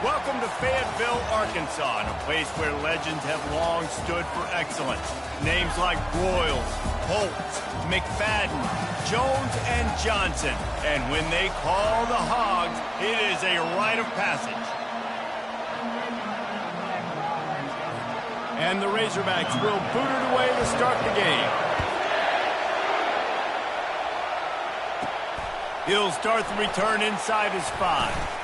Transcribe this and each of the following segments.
Welcome to Fayetteville, Arkansas, a place where legends have long stood for excellence. Names like Broyles, Holtz, McFadden, Jones, and Johnson. And when they call the Hogs, it is a rite of passage. And the Razorbacks will boot it away to start the game. He'll start the return inside his 5.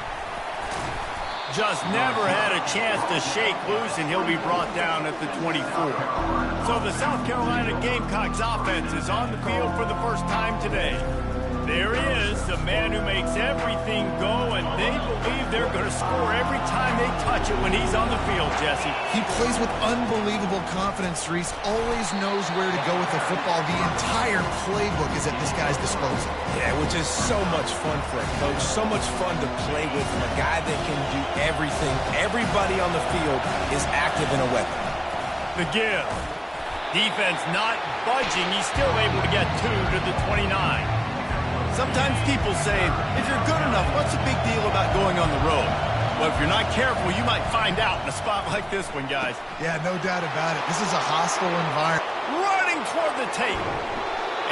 Just never had a chance to shake loose, and he'll be brought down at the 24. So the South Carolina Gamecocks offense is on the field for the first time today. There he is, the man who makes everything go, and they believe they're going to score every time they touch it when he's on the field, Jesse. He plays with unbelievable confidence, Reese. Always knows where to go with the football. The entire playbook is at this guy's disposal. Yeah, which is so much fun for a coach. So much fun to play with from a guy that can do everything. Everybody on the field is active in a weapon. The give. Defense not budging. He's still able to get 2 to the 29. Sometimes people say, if you're good enough, what's the big deal about going on the road? Well, if you're not careful, you might find out in a spot like this one, guys. Yeah, no doubt about it. This is a hostile environment. Running toward the tape.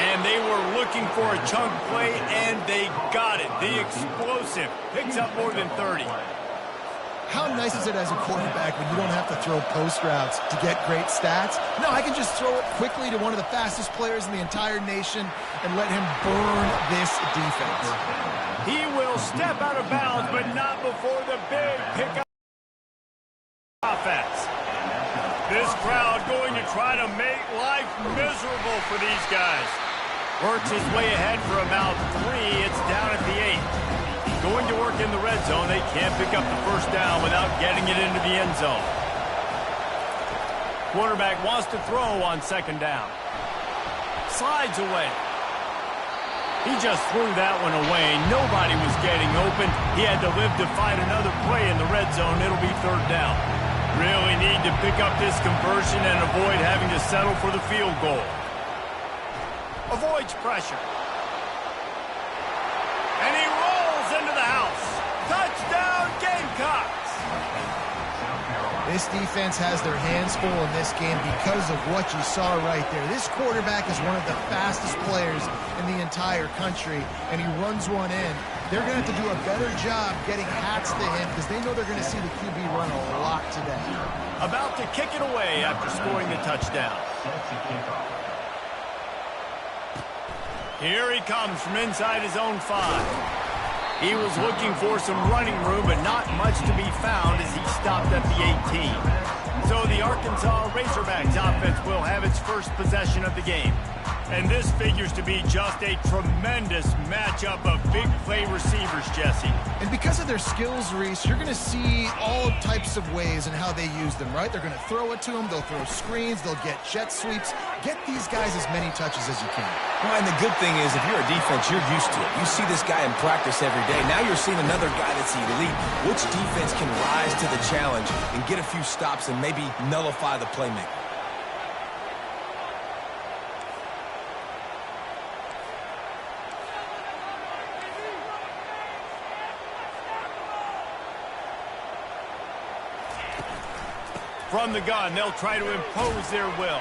And they were looking for a chunk play, and they got it. The explosive picks up more than 30. How nice is it as a quarterback when you don't have to throw post routes to get great stats? No, I can just throw it quickly to one of the fastest players in the entire nation and let him burn this defense. He will step out of bounds, but not before the big pickup offense. This crowd going to try to make life miserable for these guys. Works his way ahead for about 3. It's down at the 8. Going to work in the red zone. They can't pick up the first down without getting it into the end zone. Quarterback wants to throw on second down. Slides away. He just threw that one away. Nobody was getting open. He had to live to fight another play in the red zone. It'll be third down. Really need to pick up this conversion and avoid having to settle for the field goal. Avoids pressure. And he rolls into the house. Touchdown, Gamecocks! This defense has their hands full in this game because of what you saw right there. This quarterback is one of the fastest players in the entire country, and he runs one in. They're going to have to do a better job getting hats to him because they know they're going to see the QB run a lot today. About to kick it away after scoring the touchdown. Here he comes from inside his own 5. He was looking for some running room, but not much to be found as he stopped at the 18. So the Arkansas Razorbacks offense will have its first possession of the game. And this figures to be just a tremendous matchup of big play receivers, Jesse. And because of their skills, Reese, you're going to see all types of ways in how they use them, right? They're going to throw it to them. They'll throw screens. They'll get jet sweeps. Get these guys as many touches as you can. Well, and the good thing is, if you're a defense, you're used to it. You see this guy in practice every day. Now you're seeing another guy that's elite. Which defense can rise to the challenge and get a few stops and maybe nullify the playmaker? From the gun, they'll try to impose their will.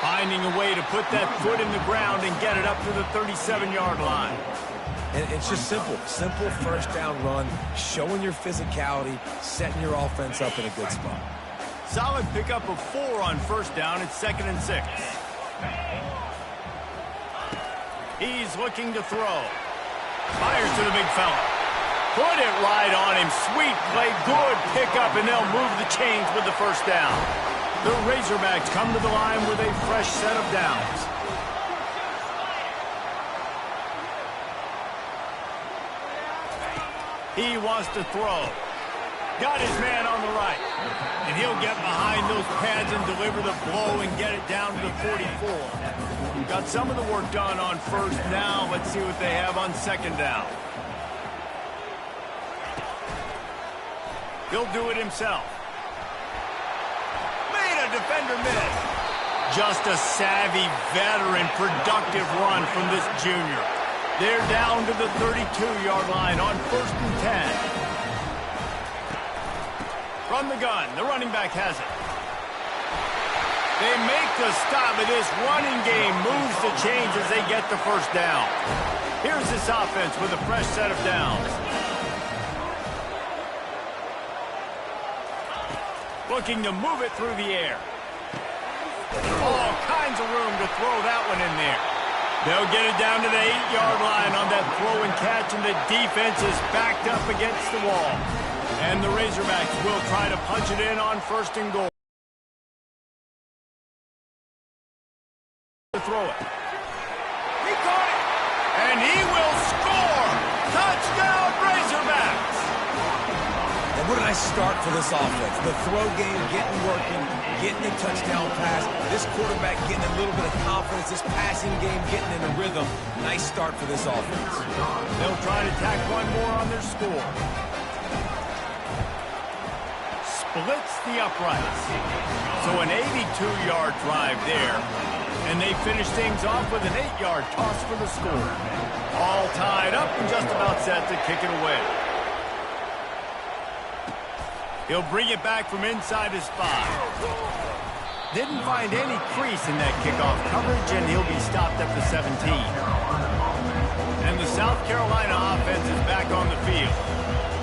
Finding a way to put that foot in the ground and get it up to the 37-yard line. And it's just simple. Simple first down run, showing your physicality, setting your offense up in a good spot. Solid pickup of 4 on first down. It's 2nd and 6. He's looking to throw. Fires to the big fella. Put it right on him. Sweet play. Good pickup, and they'll move the chains with the first down. The Razorbacks come to the line with a fresh set of downs. He wants to throw. Got his man on the right. And he'll get behind those pads and deliver the blow and get it down to the 44. Got some of the work done on first. Now let's see what they have on second down. He'll do it himself. Made a defender miss. Just a savvy, veteran, productive run from this junior. They're down to the 32-yard line on 1st and 10. From the gun, the running back has it. They make the stop, but this running game moves the chains as they get the first down. Here's this offense with a fresh set of downs. Looking to move it through the air. All kinds of room to throw that one in there. They'll get it down to the 8-yard line on that throw and catch, and the defense is backed up against the wall. And the Razorbacks will try to punch it in on 1st and goal. To throw it. He caught it. And he will score. Touchdown, Razorbacks. And what a nice start for this offense. The throw game getting working, getting a touchdown pass. This quarterback getting a little bit of confidence. This passing game getting in a rhythm. Nice start for this offense. They'll try to tack one more on their score. Splits the uprights. So an 82-yard drive there. And they finish things off with an 8-yard toss for the score. All tied up and just about set to kick it away. He'll bring it back from inside his 5. Didn't find any crease in that kickoff coverage, and he'll be stopped at the 17. And the South Carolina offense is back on the field.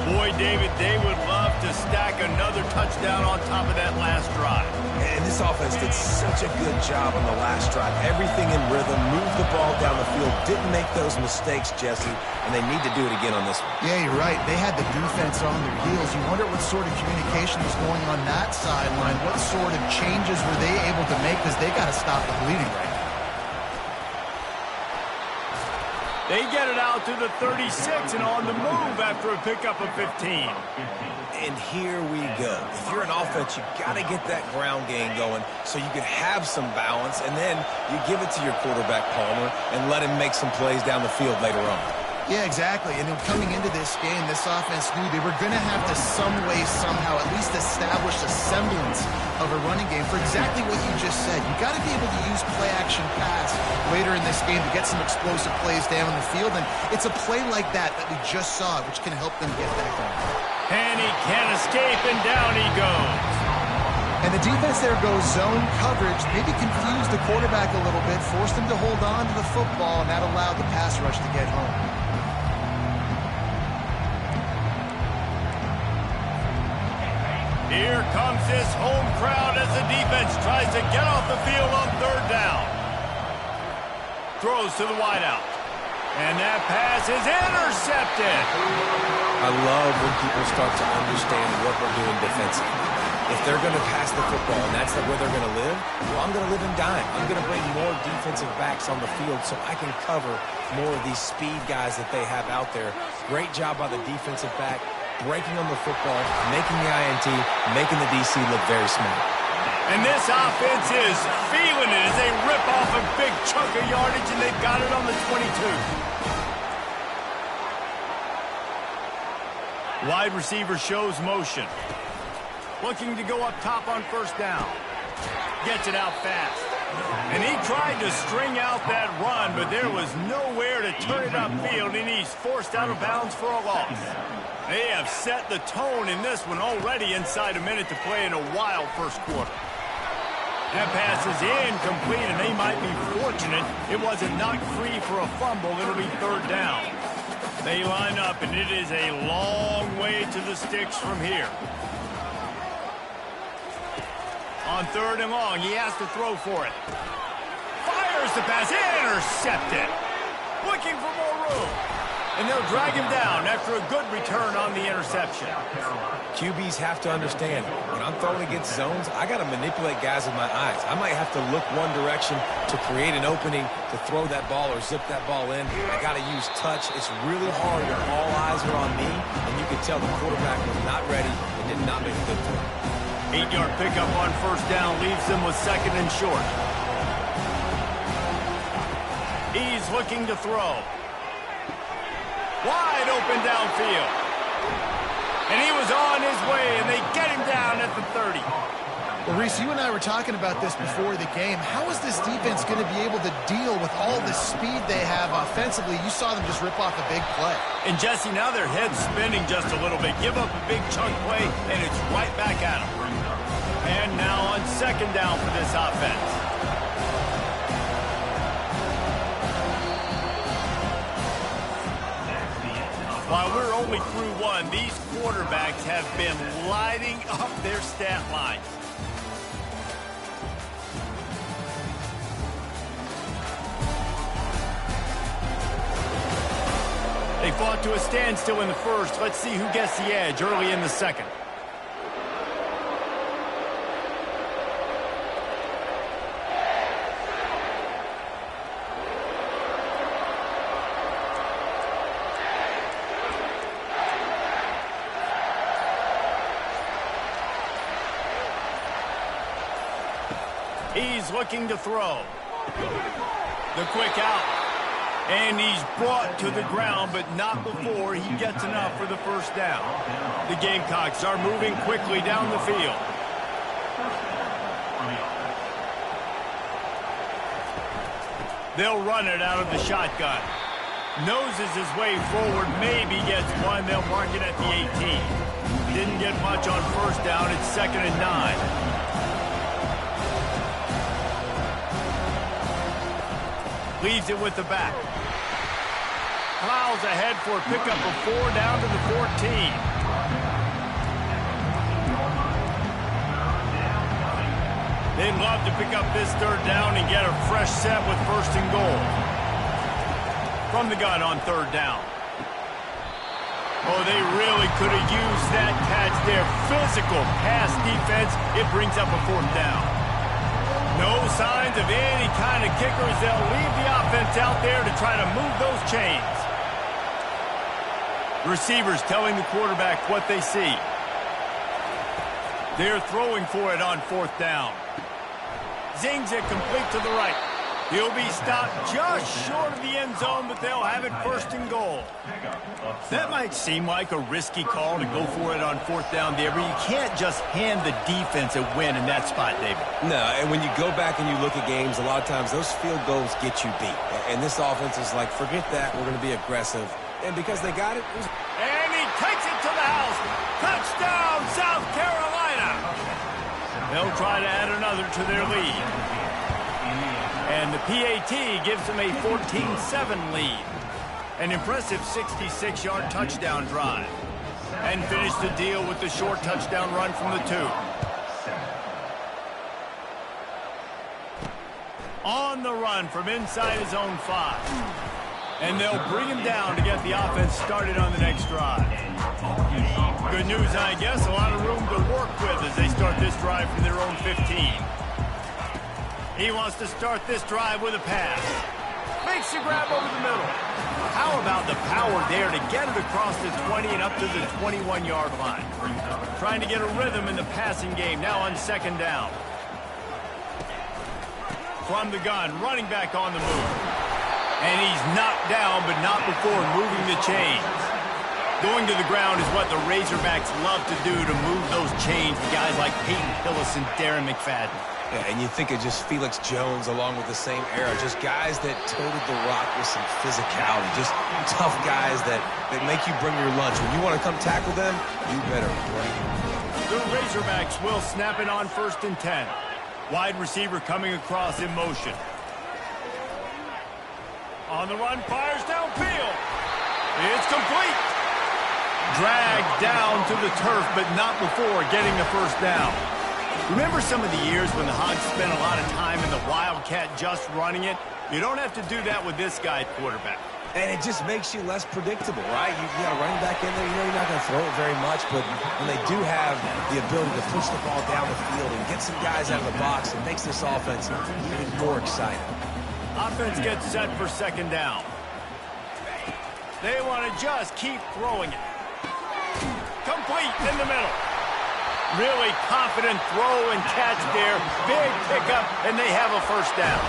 Boy, David, they would love to stack another touchdown on top of that last drive. And this offense did such a good job on the last drive. Everything in rhythm, moved the ball down the field, didn't make those mistakes, Jesse, and they need to do it again on this one. Yeah, you're right. They had the defense on their heels. You wonder what sort of communication was going on that sideline. What sort of changes were they able to make, because they got to stop the bleeding right now. They get it out to the 36 and on the move after a pickup of 15. And here we go. If you're an offense, you got to get that ground game going so you can have some balance, and then you give it to your quarterback, Palmer, and let him make some plays down the field later on. Yeah, exactly. And coming into this game, this offense knew they were going to have to some way, somehow, at least establish a semblance of a running game for exactly what you just said. You got to be able to use play-action pass later in this game to get some explosive plays down the field. And it's a play like that we just saw, which can help them get that going. And he can't escape, and down he goes. And the defense there goes zone coverage, maybe confused the quarterback a little bit, forced him to hold on to the football, and that allowed the pass rush to get home. Here comes this home crowd as the defense tries to get off the field on 3rd down. Throws to the wideout. And that pass is intercepted. I love when people start to understand what we're doing defensively. If they're going to pass the football and that's where they're going to live, well, I'm going to live in dime. I'm going to bring more defensive backs on the field so I can cover more of these speed guys that they have out there. Great job by the defensive back, breaking on the football, making the INT, making the DC look very smart. And this offense is feeling it as they rip off a big chunk of yardage, and they've got it on the 22. Wide receiver shows motion. Looking to go up top on 1st down. Gets it out fast. And he tried to string out that run, but there was nowhere to turn it upfield, and he's forced out of bounds for a loss. They have set the tone in this one already inside a minute to play in a wild first quarter. That pass is incomplete, and they might be fortunate it wasn't knocked free for a fumble. It'll be 3rd down. They line up, and it is a long way to the sticks from here. On 3rd and long, he has to throw for it. Fires the pass, intercepted. Looking for more room. And they'll drag him down after a good return on the interception. QBs have to understand, when I'm throwing against zones, I got to manipulate guys with my eyes. I might have to look one direction to create an opening to throw that ball or zip that ball in. I got to use touch. It's really hard when all eyes are on me, and you can tell the quarterback was not ready and did not make a good throw. 8-yard pickup on 1st down leaves them with 2nd and short. He's looking to throw. Wide open downfield. And he was on his way, and they get him down at the 30. Well, Reese, you and I were talking about this before the game. How is this defense going to be able to deal with all the speed they have offensively? You saw them just rip off a big play. And, Jesse, now their head's spinning just a little bit. Give up a big chunk play, and it's right back at them. And now on second down for this offense. While we're only through one, these quarterbacks have been lighting up their stat line. They fought to a standstill in the first. Let's see who gets the edge early in the second. He's looking to throw. The quick out. And he's brought to the ground, but not before he gets enough for the first down. The Gamecocks are moving quickly down the field. They'll run it out of the shotgun. Noses his way forward, maybe gets one. They'll mark it at the 18. Didn't get much on first down. It's 2nd and 9. Leaves it with the back. Plows ahead for a pickup of 4 down to the 14. They'd love to pick up this third down and get a fresh set with 1st and goal. From the gun on 3rd down. Oh, they really could have used that catch there. Physical pass defense. It brings up a 4th down. No signs of any kind of kickers. They'll leave the offense out there to try to move those chains. Receivers telling the quarterback what they see. They're throwing for it on 4th down. Zings it complete to the right. He'll be stopped just short of the end zone, but they'll have it 1st and goal. That might seem like a risky call to go for it on 4th down there, but you can't just hand the defense a win in that spot, David. No, and when you go back and you look at games, a lot of times those field goals get you beat. And this offense is like, forget that, we're going to be aggressive. And because they got it, and he takes it to the house. Touchdown, South Carolina. They'll try to add another to their lead. And the PAT gives them a 14-7 lead. An impressive 66-yard touchdown drive. And finish the deal with the short touchdown run from the 2. On the run from inside his own 5. And they'll bring him down to get the offense started on the next drive. Good news, I guess, a lot of room to work with as they start this drive from their own 15. He wants to start this drive with a pass. Makes the grab over the middle. How about the power there to get it across the 20 and up to the 21-yard line? Trying to get a rhythm in the passing game now on 2nd down. From the gun, running back on the move. And he's knocked down, but not before moving the chains. Going to the ground is what the Razorbacks love to do to move those chains with guys like Peyton Hillis and Darren McFadden. Yeah, and you think of just Felix Jones along with the same era. Just guys that toted the rock with some physicality. Just tough guys that make you bring your lunch. When you want to come tackle them, you better bring it. The Razorbacks will snap it on 1st and 10. Wide receiver coming across in motion. On the run, fires downfield. It's complete. Dragged down to the turf, but not before getting the 1st down. Remember some of the years when the Hogs spent a lot of time in the Wildcat just running it? You don't have to do that with this guy at quarterback. And it just makes you less predictable, right? You got a running back in there, you know you're not going to throw it very much, but when they do have the ability to push the ball down the field and get some guys out of the box, it makes this offense even more exciting. Offense gets set for 2nd down. They want to just keep throwing it. Complete in the middle. Really confident throw and catch there. Big pickup, and they have a 1st down.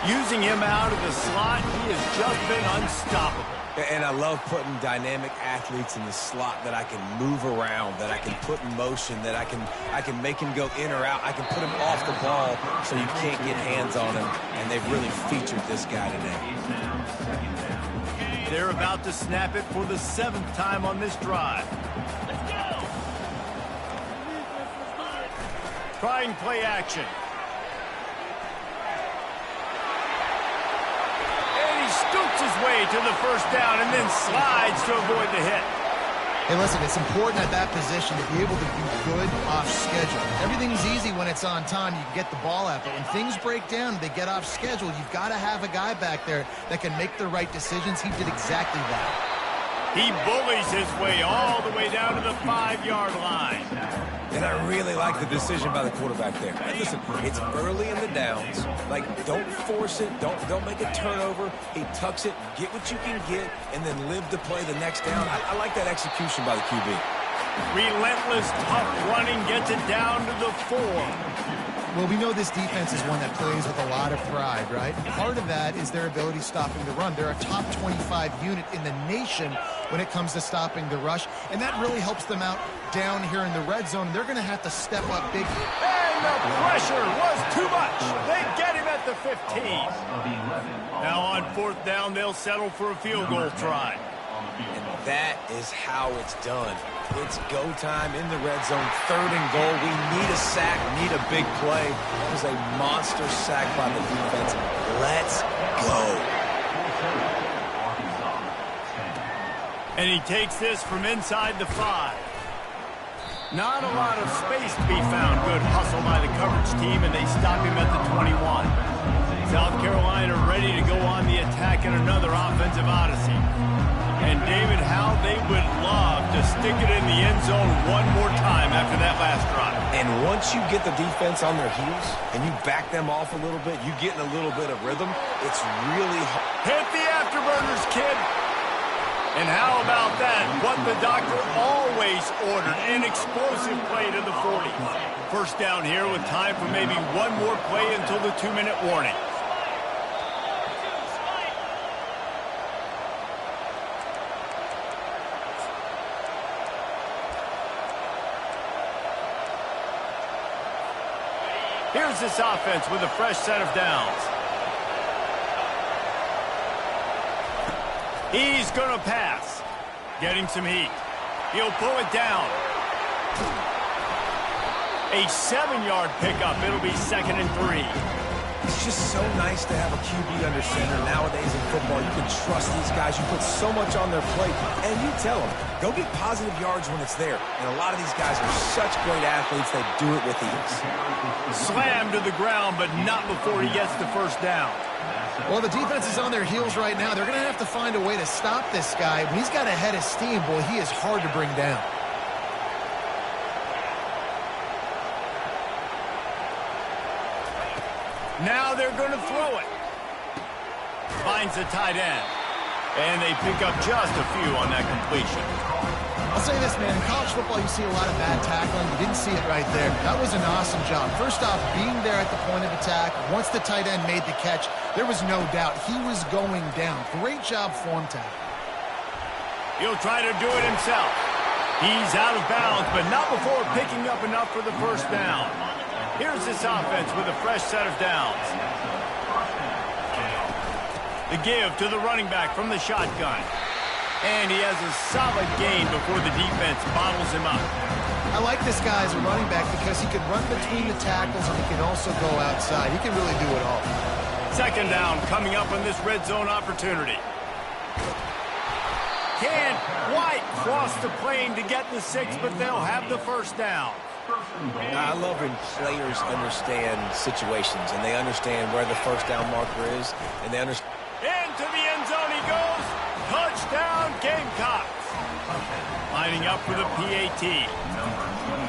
Using him out of the slot, he has just been unstoppable. And I love putting dynamic athletes in the slot that I can move around, that I can put in motion, that I can make him go in or out. I can put him off the ball so you can't get hands on him, and they've really featured this guy today. They're about to snap it for the 7th time on this drive. Trying play action. Scoots his way to the first down and then slides to avoid the hit. Hey, listen, it's important at that position to be able to be good off schedule. Everything's easy when it's on time. You can get the ball out. But when things break down and they get off schedule, you've got to have a guy back there that can make the right decisions. He did exactly that. He bullies his way all the way down to the 5-yard line. And I really like the decision by the quarterback there. And listen, it's early in the downs. Like, don't force it. Don't make a turnover. He tucks it, get what you can get, and then live to play the next down. I like that execution by the QB. Relentless, tough running gets it down to the 4. Well, we know this defense is one that plays with a lot of pride, right? Part of that is their ability stopping the run. They're a top 25 unit in the nation when it comes to stopping the rush, and that really helps them out down here in the red zone. They're going to have to step up big. And the pressure was too much. They get him at the 15. Now on 4th down, they'll settle for a field goal try. And that is how it's done. It's go time in the red zone, 3rd and goal. We need a sack, need a big play. It was a monster sack by the defense. Let's go. And he takes this from inside the 5. Not a lot of space to be found. Good hustle by the coverage team, and they stop him at the 21. South Carolina ready to go on the attack in another offensive odyssey. And David, how they would love to stick it in the end zone one more time after that last drive. And once you get the defense on their heels and you back them off a little bit, you get in a little bit of rhythm, it's really hard. Hit the afterburners, kid. And how about that? What the doctor always ordered, an explosive play to the 40. First down here with time for maybe one more play until the 2-minute warning. Here's this offense with a fresh set of downs. He's going to pass. Getting some heat. He'll pull it down. A 7-yard pickup. It'll be 2nd and 3. It's just so nice to have a QB under center. Nowadays in football, you can trust these guys. You put so much on their plate, and you tell them, go get positive yards when it's there. And a lot of these guys are such great athletes, they do it with ease. Slammed to the ground, but not before he gets the first down. Well, the defense is on their heels right now. They're going to have to find a way to stop this guy. When he's got a head of steam, boy, he is hard to bring down. Now they're going to throw it. Finds the tight end. And they pick up just a few on that completion. I'll say this, man. In college football, you see a lot of bad tackling. You didn't see it right there. That was an awesome job. First off, being there at the point of attack. Once the tight end made the catch, there was no doubt he was going down. Great job form tackle. He'll try to do it himself. He's out of bounds, but not before picking up enough for the first down. Here's this offense with a fresh set of downs. The give to the running back from the shotgun. And he has a solid gain before the defense bottles him up. I like this guy as a running back because he can run between the tackles and he can also go outside. He can really do it all. 2nd down coming up on this red zone opportunity. Can't quite cross the plane to get the 6, but they'll have the first down. I love when players understand situations and they understand where the first down marker is, and they understand. Into the end zone he goes. Touchdown, Gamecocks. Lining up for the PAT.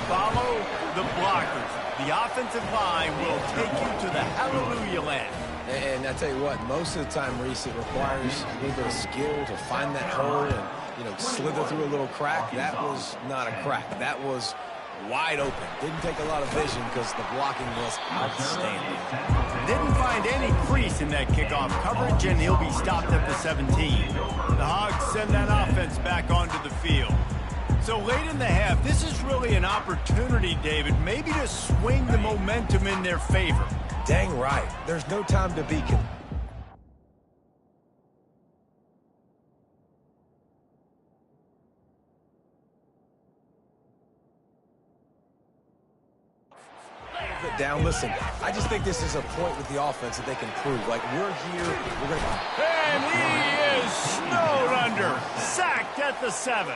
Follow the blockers. The offensive line will take you to the hallelujah land. And I tell you what, most of the time, Reese, it requires a little bit of skill to find that hole and, slither through a little crack. That was not a crack. That was wide open. Didn't take a lot of vision because the blocking was outstanding. Didn't find any crease in that kickoff coverage, and he'll be stopped at the 17. The Hogs send that offense back onto the field. So late in the half, this is really an opportunity, David, maybe to swing the momentum in their favor. Dang right. There's no time to be down. Listen, I just think this is a point with the offense that they can prove. Like, we're here, we're going to... And he is snowed under, sacked at the 7.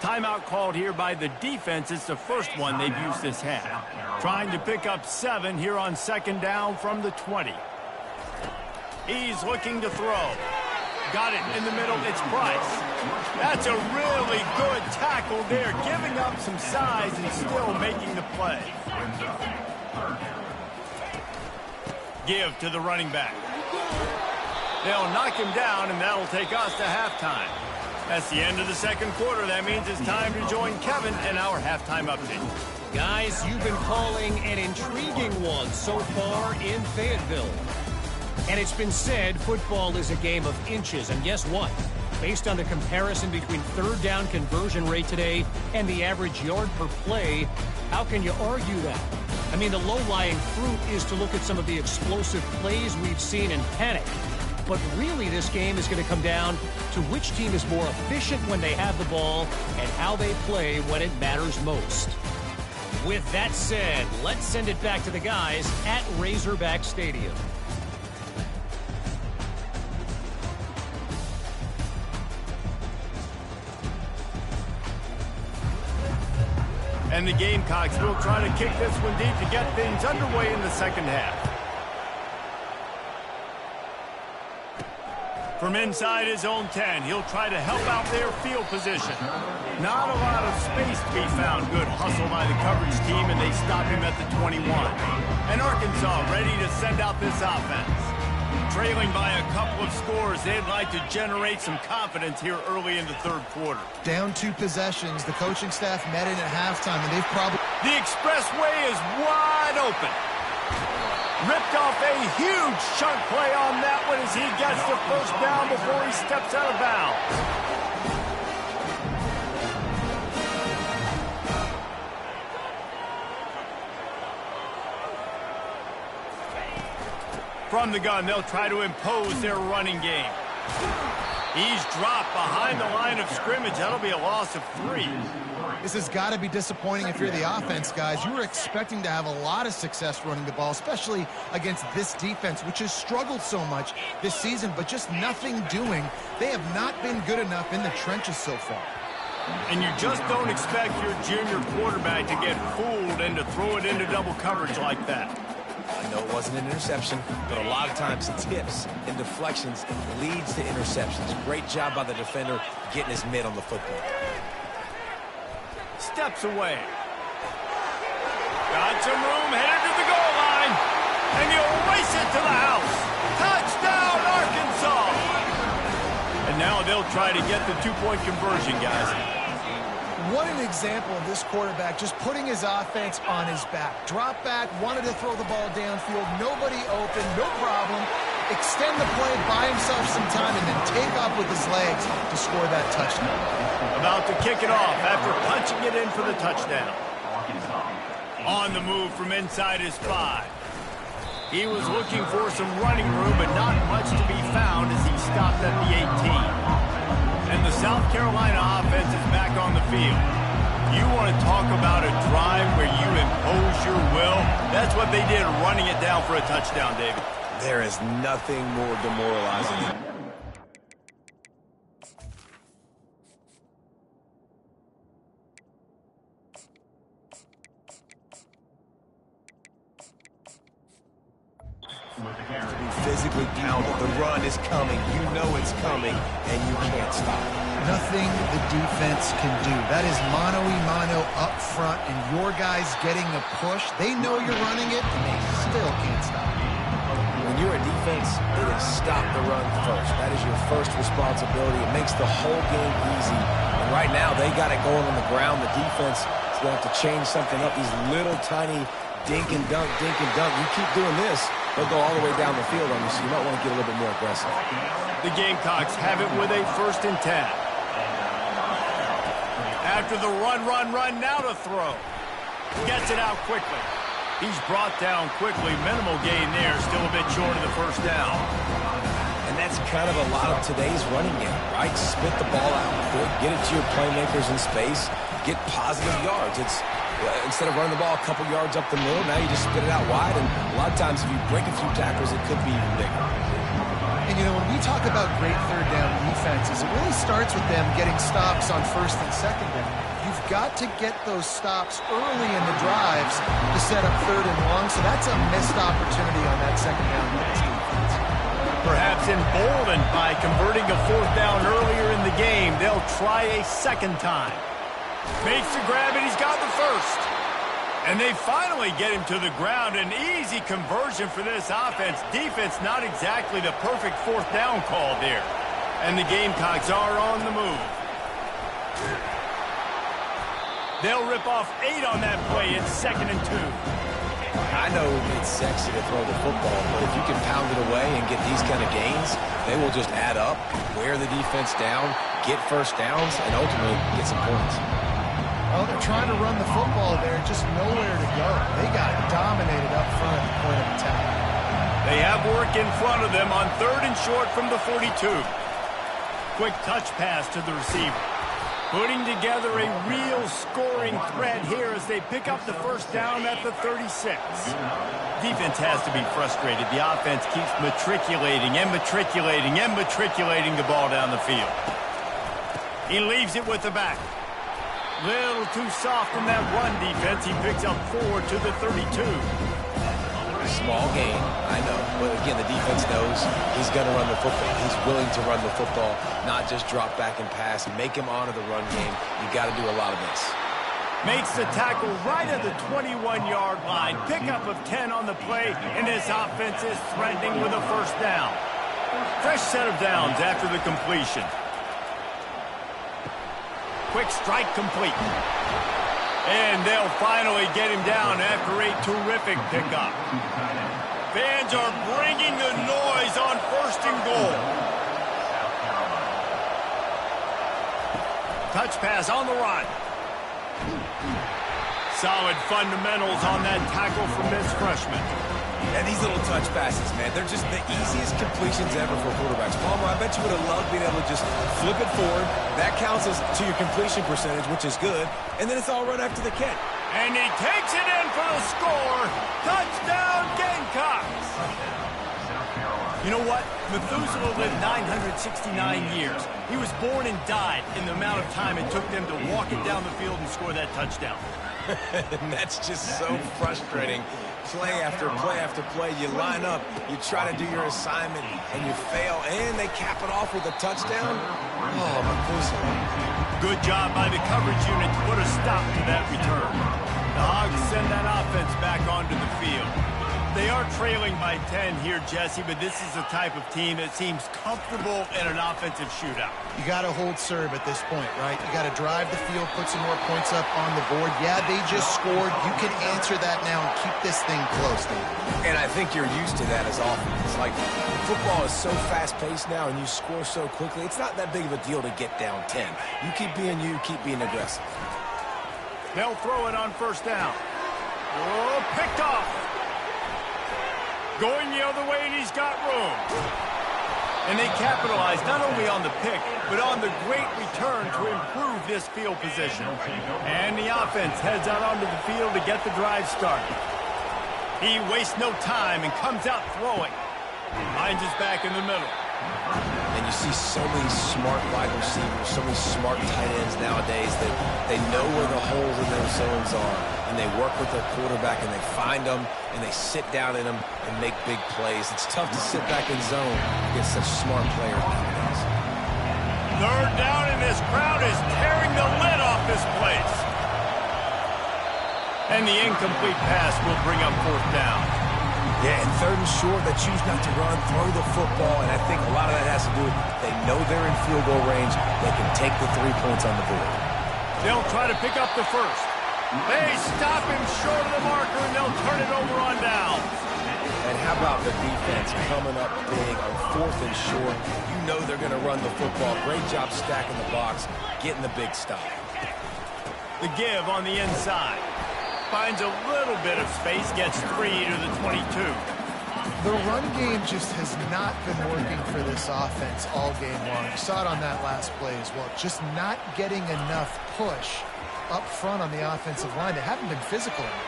Timeout called here by the defense. It's the first one they've used this half. Trying to pick up 7 here on second down from the 20. He's looking to throw. Got it in the middle. It's Price. That's a really good tackle there, giving up some size and still making the play. Give to the running back. They'll knock him down, and that'll take us to halftime. That's the end of the second quarter. That means it's time to join Kevin in our halftime update. Guys, you've been calling an intriguing one so far in Fayetteville. And it's been said football is a game of inches. And guess what? Based on the comparison between third down conversion rate today and the average yard per play, how can you argue that? I mean, the low-lying fruit is to look at some of the explosive plays we've seen in panic. But really, this game is going to come down to which team is more efficient when they have the ball and how they play when it matters most. With that said, let's send it back to the guys at Razorback Stadium. And the Gamecocks will try to kick this one deep to get things underway in the second half. From inside his own 10, he'll try to help out their field position. Not a lot of space to be found. Good hustle by the coverage team, and they stop him at the 21. And Arkansas ready to send out this offense. Trailing by a couple of scores, they'd like to generate some confidence here early in the third quarter. Down 2 possessions, the coaching staff met in at halftime, and they've probably... The expressway is wide open. Ripped off a huge chunk play on that one as he gets the first down before he steps out of bounds. From the gun, they'll try to impose their running game. He's dropped behind the line of scrimmage. That'll be a loss of 3. This has got to be disappointing if you're the offense, guys. You were expecting to have a lot of success running the ball, especially against this defense, which has struggled so much this season, but just nothing doing. They have not been good enough in the trenches so far. And you just don't expect your junior quarterback to get fooled and to throw it into double coverage like that. I know it wasn't an interception, but a lot of times tips and deflections leads to interceptions. Great job by the defender getting his mitt on the football. Steps away. Got some room, headed to the goal line. And you'll race it to the house. Touchdown, Arkansas! And now they'll try to get the 2-point conversion, guys. What an example of this quarterback just putting his offense on his back. Drop back, wanted to throw the ball downfield, nobody open, no problem. Extend the play, buy himself some time, and then take off with his legs to score that touchdown. About to kick it off after punching it in for the touchdown. On the move from inside his 5. He was looking for some running room, but not much to be found as he stopped at the 18. And the South Carolina offense is back on the field. You want to talk about a drive where you impose your will? That's what they did, running it down for a touchdown, David. There is nothing more demoralizing than physically pounded. The run is coming. You know it's coming, and you can't stop it. Nothing the defense can do. That is mano-a-mano up front, and your guys getting a push. They know you're running it, and they still can't stop it. When you're a defense, it is stop the run first. That is your first responsibility. It makes the whole game easy. And right now, they got it going on the ground. The defense You'll have to change something up. These little tiny dink and dunk, dink and dunk. You keep doing this, they'll go all the way down the field on you, so you might want to get a little bit more aggressive. The Gamecocks have it with a 1st and 10. After the run, now to throw. Gets it out quickly. He's brought down quickly. Minimal gain there, still a bit short of the 1st down. And that's kind of a lot of today's running game, right? Spit the ball out quick, get it to your playmakers in space, get positive yards. It's instead of running the ball a couple yards up the middle, now you just spit it out wide, and a lot of times if you break a few tackles, it could be even bigger. And, you know, when we talk about great 3rd down defenses, it really starts with them getting stops on 1st and 2nd down. You've got to get those stops early in the drives to set up 3rd and long, so that's a missed opportunity on that 2nd down defense. Perhaps emboldened by converting a 4th down earlier in the game, they'll try a 2nd time. Makes the grab, and he's got the 1st. And they finally get him to the ground. An easy conversion for this offense. Defense not exactly the perfect 4th down call there. And the Gamecocks are on the move. They'll rip off 8 on that play. It's 2nd and 2. I know it's sexy to throw the football, but if you can pound it away and get these kind of gains, they will just add up, wear the defense down, get 1st downs, and ultimately get some points. Oh, they're trying to run the football there, just nowhere to go. They got dominated up front at the point of attack. They have work in front of them on 3rd and short from the 42. Quick touch pass to the receiver. Putting together a real scoring threat here as they pick up the 1st down at the 36. Defense has to be frustrated. The offense keeps matriculating the ball down the field. He leaves it with the back. Little too soft in that run defense. He picks up 4 to the 32. Small gain, I know. But again, the defense knows he's going to run the football. He's willing to run the football, not just drop back and pass. Make him honor the run game. You got to do a lot of this. Makes the tackle right at the 21-yard line. Pickup of 10 on the play, and this offense is threatening with a 1st down. Fresh set of downs after the completion. Quick strike complete. And they'll finally get him down after a terrific pickup. Fans are bringing the noise on 1st and goal. Touch pass on the run. Solid fundamentals on that tackle from this freshman. Yeah, these little touch passes, man, they're just the easiest completions ever for quarterbacks. Palmer, I bet you would have loved being able to just flip it forward. That counts as to your completion percentage, which is good. And then it's all right after the catch. And he takes it in for the score. Touchdown, Gamecocks. You know what? Methuselah lived 969 years. He was born and died in the amount of time it took them to walk it down the field and score that touchdown. And that's just so frustrating. Play after play after play, you line up, you try to do your assignment, and you fail, and they cap it off with a touchdown. Oh, Methuselah. Good job by the coverage unit to put a stop to that return. The Hogs send that offense back onto the field. They are trailing by 10 here, Jesse, but this is the type of team that seems comfortable in an offensive shootout. You got to hold serve at this point, right? You got to drive the field, put some more points up on the board. Yeah, they just scored. You can answer that now and keep this thing close, David. And I think you're used to that as offense. Like, football is so fast-paced now and you score so quickly, it's not that big of a deal to get down 10. You keep being you, keep being aggressive. They'll throw it on 1st down. Oh, picked off. Going the other way, and he's got room. And they capitalize not only on the pick, but on the great return to improve this field position. And the offense heads out onto the field to get the drive started. He wastes no time and comes out throwing. Finds his back in the middle. And you see so many smart wide receivers, so many smart tight ends nowadays that they know where the holes in their zones are, and they work with their quarterback, and they find them, and they sit down in them and make big plays. It's tough to sit back in zone against such smart players nowadays. 3rd down, and this crowd is tearing the lid off this place. And the incomplete pass will bring up 4th down. Yeah, and 3rd and short, they choose not to run, throw the football, and I think a lot of that has to do with they know they're in field goal range. They can take the 3 points on the board. They'll try to pick up the 1st. They stop him short of the marker, and they'll turn it over on down. And how about the defense coming up big on 4th and short? You know they're going to run the football. Great job stacking the box, getting the big stop. The give on the inside. Finds a little bit of space, gets 3 to the 22. The run game just has not been working for this offense all game long. You saw it on that last play as well. Just not getting enough push up front on the offensive line. They haven't been physical enough.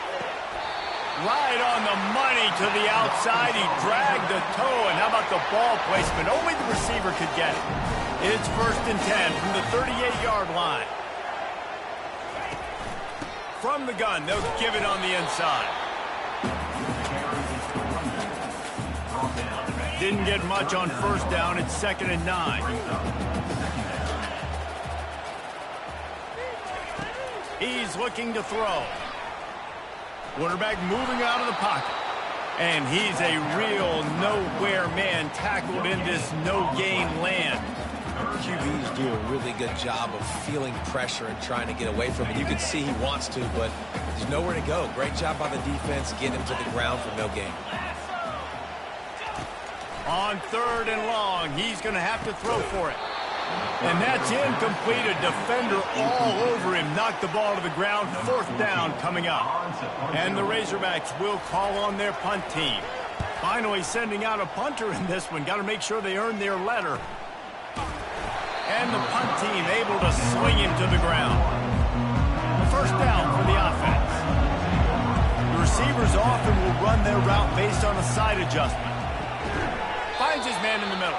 Right on the money to the outside. He dragged the toe, and how about the ball placement? Only the receiver could get it. It's 1st and 10 from the 38-yard line. From the gun, they'll give it on the inside. Didn't get much on 1st down. It's 2nd and 9. He's looking to throw. Quarterback moving out of the pocket. And he's a real nowhere man, tackled in this no-gain land. QBs do a really good job of feeling pressure and trying to get away from it. You can see he wants to, but there's nowhere to go. Great job by the defense getting him to the ground for no gain. On 3rd and long, he's going to have to throw for it. And that's incomplete. A defender all over him. Knocked the ball to the ground. 4th down coming up. And the Razorbacks will call on their punt team. Finally sending out a punter in this one. Got to make sure they earn their letter. And the punt team able to swing him to the ground. 1st down for the offense. The receivers often will run their route based on a side adjustment. Finds his man in the middle.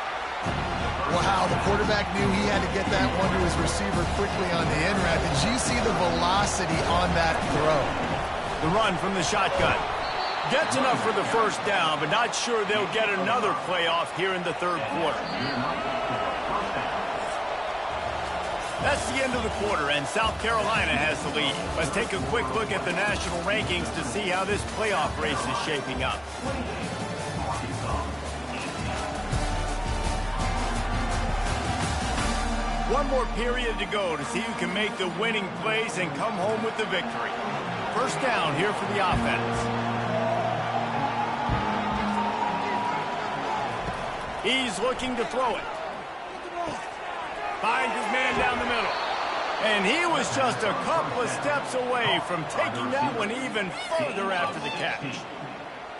Wow, the quarterback knew he had to get that one to his receiver quickly on the in route. Did you see the velocity on that throw? The run from the shotgun. Gets enough for the 1st down, but not sure they'll get another playoff here in the 3rd quarter. That's the end of the quarter, and South Carolina has the lead. Let's take a quick look at the national rankings to see how this playoff race is shaping up. One more period to go to see who can make the winning plays and come home with the victory. 1st down here for the offense. He's looking to throw it. Finds his man down the middle. And he was just a couple of steps away from taking that one even further after the catch.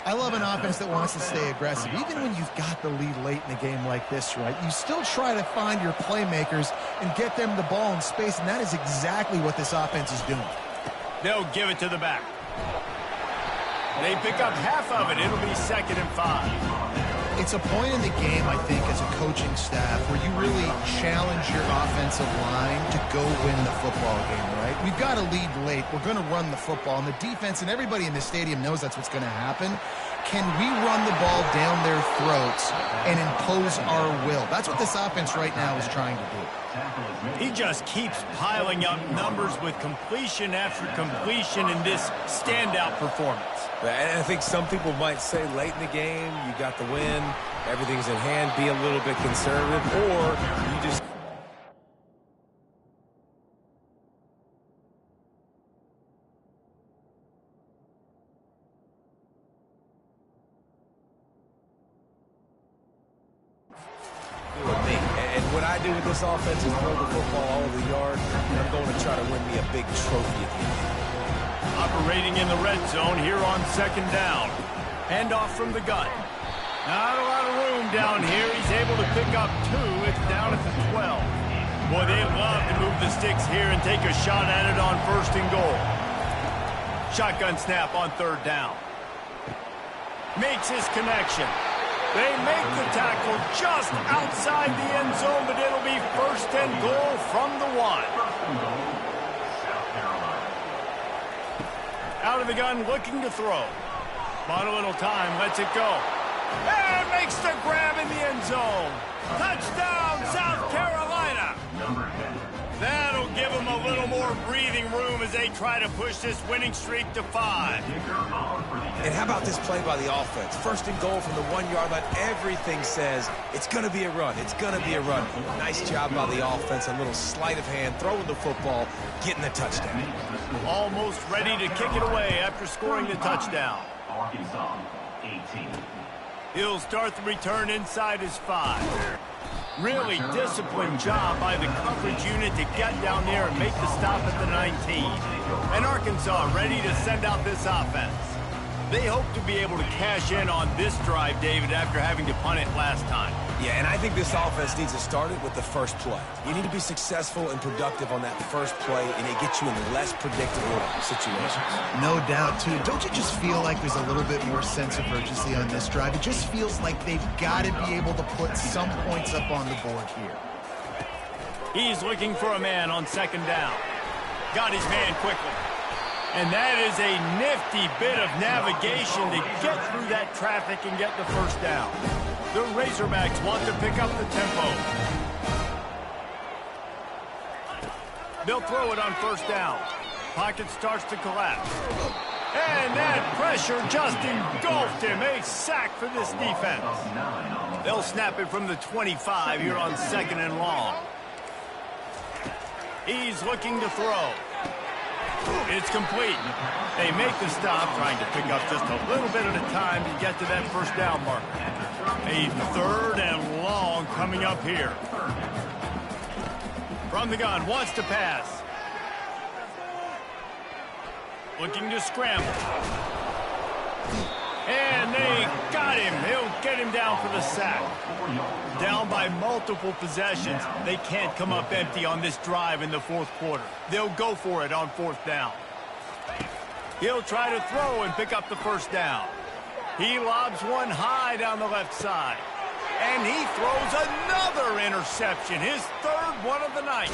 I love an offense that wants to stay aggressive. Even when you've got the lead late in a game like this, right, you still try to find your playmakers and get them the ball in space, and that is exactly what this offense is doing. They'll give it to the back. They pick up half of it. It'll be 2nd and 5. It's a point in the game, I think, as a coaching staff where you really challenge your offensive line to go win the football game, right? We've got a lead late. We're going to run the football, and the defense and everybody in the stadium knows that's what's going to happen. Can we run the ball down their throats and impose our will? That's what this offense right now is trying to do. He just keeps piling up numbers with completion after completion in this standout performance. And I think some people might say late in the game, you got the win, everything's in hand, be a little bit conservative, or you just... And what I do with this offense is throw the football all over the yard, and I'm going to try to win me a big trophy at the end. Operating in the red zone here on 2nd down. Handoff from the gun. Not a lot of room down here. He's able to pick up 2. It's down at the 12. Boy, they love to move the sticks here and take a shot at it on 1st and goal. Shotgun snap on 3rd down. Makes his connection. They make the tackle just outside the end zone, but it'll be 1st and goal from the 1. Out of the gun, looking to throw. Bought a little time, lets it go. And makes the grab in the end zone. Touchdown, South Carolina. That'll give them a little more breathing room as they try to push this winning streak to 5. And how about this play by the offense? First and goal from the 1-yard line. Everything says it's going to be a run. It's going to be a run. Nice job by the offense. A little sleight of hand, throwing the football, getting the touchdown. Almost ready to kick it away after scoring the touchdown. He'll start the return inside his 5. Really disciplined job by the coverage unit to get down there and make the stop at the 19. And Arkansas ready to send out this offense. They hope to be able to cash in on this drive, David, after having to punt it last time. Yeah, and I think this offense needs to start it with the first play. You need to be successful and productive on that first play, and it gets you in less predictable situations. No doubt, too. Don't you just feel like there's a little bit more sense of urgency on this drive? It just feels like they've got to be able to put some points up on the board here. He's looking for a man on second down. Got his man quickly. And that is a nifty bit of navigation to get through that traffic and get the first down. The Razorbacks want to pick up the tempo. They'll throw it on first down. Pocket starts to collapse. And that pressure just engulfed him. A sack for this defense. They'll snap it from the 25 here on second and long. He's looking to throw. It's complete. They make the stop, trying to pick up just a little bit at a time to get to that first down marker. A third and long coming up here. From the gun, wants to pass. Looking to scramble. And they got him. He'll get him down for the sack. Down by multiple possessions. They can't come up empty on this drive in the fourth quarter. They'll go for it on fourth down. He'll try to throw and pick up the first down. He lobs one high down the left side. And he throws another interception, his third one of the night.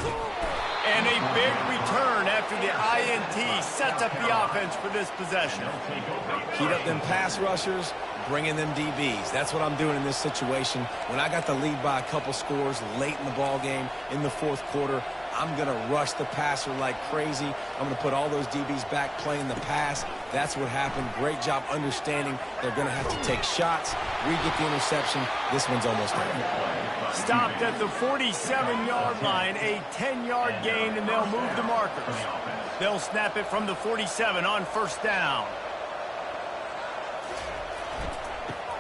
And a big return after the INT sets up the offense for this possession. Heat up them pass rushers, bring in them DBs. That's what I'm doing in this situation. When I got the lead by a couple scores late in the ball game in the fourth quarter, I'm going to rush the passer like crazy. I'm going to put all those DBs back playing the pass. That's what happened. Great job understanding they're going to have to take shots. We get the interception. This one's almost there. Stopped at the 47-yard line, a 10-yard gain, and they'll move the markers. They'll snap it from the 47 on first down.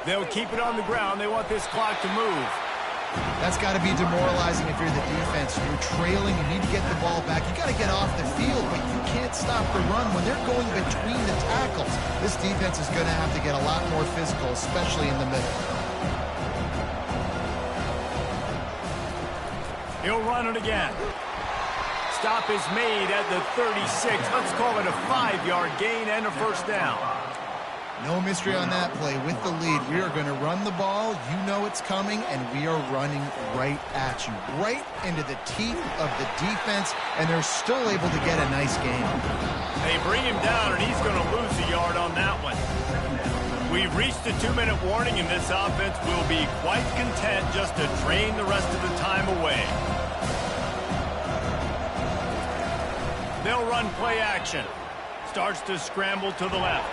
They'll keep it on the ground. They want this clock to move. That's got to be demoralizing if you're the defense. You're trailing. You need to get the ball back. You got to get off the field, but you can't stop the run when they're going between the tackles. This defense is going to have to get a lot more physical, especially in the middle. He'll run it again. Stop is made at the 36. Let's call it a 5-yard gain and a first down. No mystery on that play. With the lead, we are going to run the ball. You know it's coming, and we are running right at you, right into the teeth of the defense, and they're still able to get a nice gain. They bring him down, and he's going to lose a yard on that one. We've reached the 2-minute warning, and this offense will be quite content just to drain the rest of the time away. They'll run play action. Starts to scramble to the left.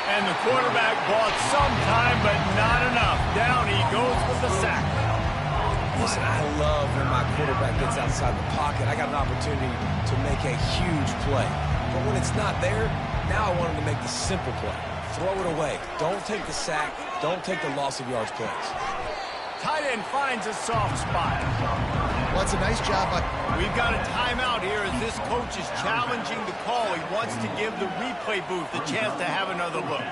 And the quarterback bought some time, but not enough. Down he goes with the sack. Listen, I love when my quarterback gets outside the pocket. I got an opportunity to make a huge play. But when it's not there, now I want him to make the simple play. Throw it away. Don't take the sack. Don't take the loss of yards plays. Tight end finds a soft spot. Well, it's a nice job by... We've got a timeout here as this coach is challenging the call. He wants to give the replay booth a chance to have another look.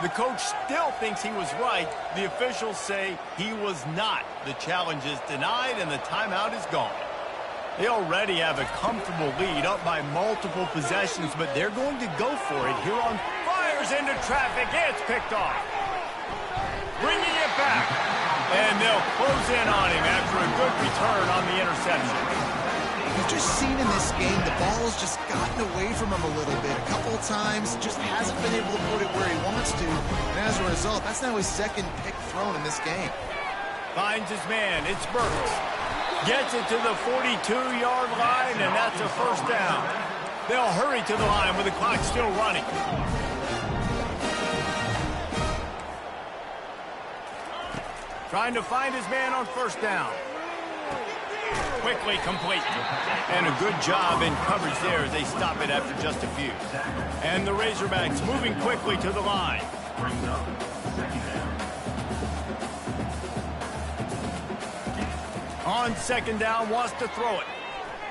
The coach still thinks he was right. The officials say he was not. The challenge is denied and the timeout is gone. They already have a comfortable lead, up by multiple possessions, but they're going to go for it here on... Fires into traffic. It's picked off. Bringing it back. And they'll close in on him after a good return on the interception. we've just seen in this game, the ball's just gotten away from him a little bit. A couple of times, just hasn't been able to put it where he wants to. And as a result, that's now his second pick thrown in this game. Finds his man. It's Burks. Gets it to the 42-yard line, and that's a first down. They'll hurry to the line with the clock still running. Trying to find his man on first down. Quickly complete. And a good job in coverage there as they stop it after just a few. And the Razorbacks moving quickly to the line. On second down, wants to throw it.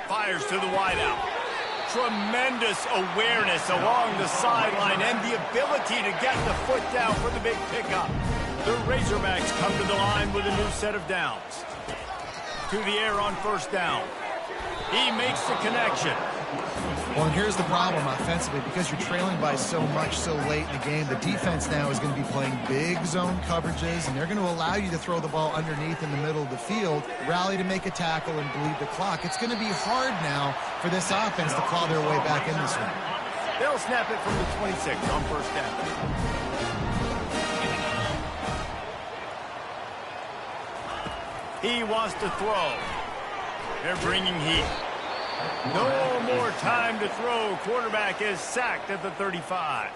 Fires to the wideout. Tremendous awareness along the sideline and the ability to get the foot down for the big pickup. The Razorbacks come to the line with a new set of downs. To the air on first down. He makes the connection. Well, and here's the problem offensively. Because you're trailing by so much so late in the game, the defense now is going to be playing big zone coverages, and they're going to allow you to throw the ball underneath in the middle of the field, rally to make a tackle, and bleed the clock. It's going to be hard now for this offense to claw their way back in this one. They'll snap it from the 26 on first down. He wants to throw. They're bringing heat. No more time to throw. Quarterback is sacked at the 35.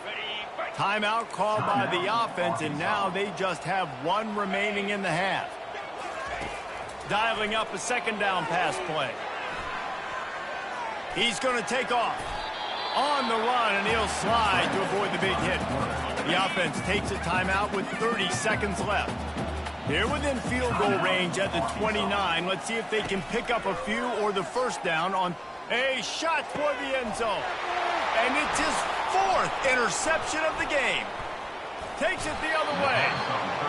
Timeout called by the offense, and now they just have one remaining in the half. Dialing up a second down pass play. He's going to take off. On the run, and he'll slide to avoid the big hit. The offense takes a timeout with 30 seconds left. They're within field goal range at the 29. Let's see if they can pick up a few or the first down on a shot toward the end zone. And it's his fourth interception of the game. Takes it the other way.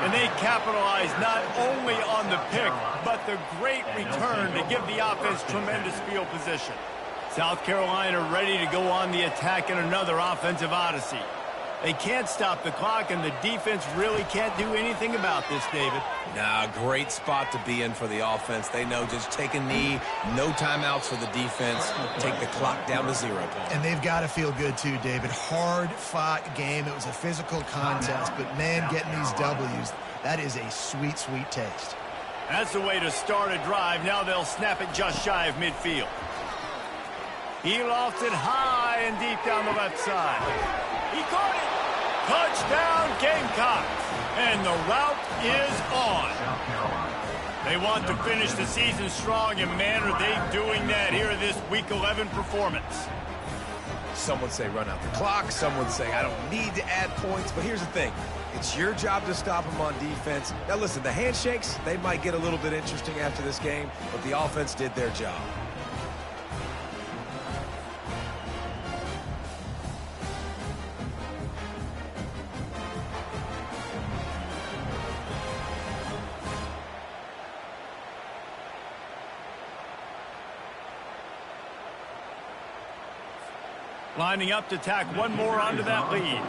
And they capitalize not only on the pick, but the great return to give the offense tremendous field position. South Carolina ready to go on the attack in another offensive odyssey. They can't stop the clock, and the defense really can't do anything about this, David. Nah, great spot to be in for the offense. They know just take a knee, no timeouts for the defense, take the clock down to 0. And they've got to feel good, too, David. Hard-fought game. It was a physical contest, but, man, getting these W's, that is a sweet, sweet taste. That's the way to start a drive. Now they'll snap it just shy of midfield. He lofts it high and deep down the left side. He caught it. Touchdown, Gamecocks. And the route is on. They want to finish the season strong, and man, are they doing that here in this Week 11 performance. Some would say run out the clock. Some would say I don't need to add points. But here's the thing. It's your job to stop them on defense. Now, listen, the handshakes, they might get a little bit interesting after this game, but the offense did their job. Lining up to tack one more onto that lead.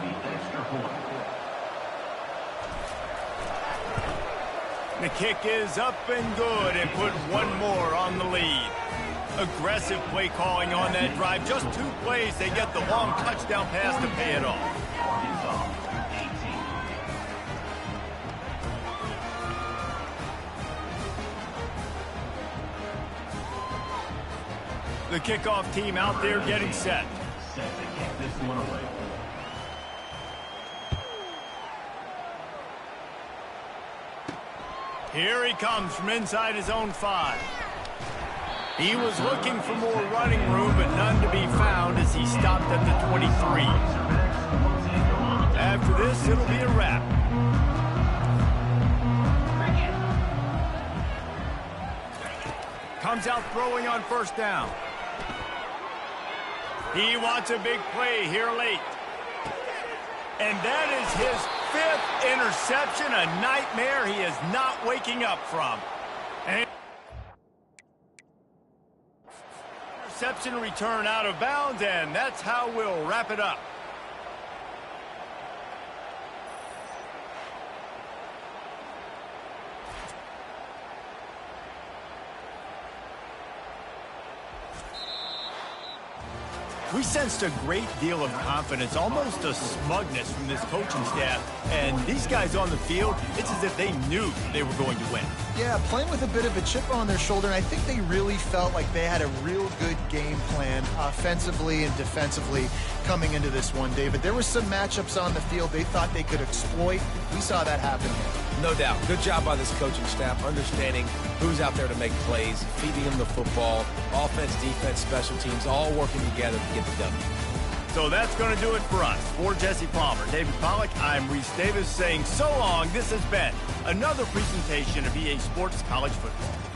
The kick is up and good, and put one more on the lead. Aggressive play calling on that drive. Just 2 plays, they get the long touchdown pass to pay it off. The kickoff team out there getting set. Here he comes from inside his own 5. He was looking for more running room, but none to be found as he stopped at the 23. After this, it'll be a wrap. Comes out throwing on first down. He wants a big play here late. And that is his 5th interception, a nightmare he is not waking up from. And interception return out of bounds, and that's how we'll wrap it up. We sensed a great deal of confidence, almost a smugness from this coaching staff. And these guys on the field, it's as if they knew they were going to win. Yeah, playing with a bit of a chip on their shoulder, and I think they really felt like they had a real good game plan offensively and defensively coming into this one, David. There were some matchups on the field they thought they could exploit. We saw that happen here. No doubt. Good job by this coaching staff, understanding who's out there to make plays, feeding them the football, offense, defense, special teams, all working together to get the W. So that's going to do it for us. For Jesse Palmer, David Pollack, I'm Reese Davis saying so long. This has been another presentation of EA Sports College Football.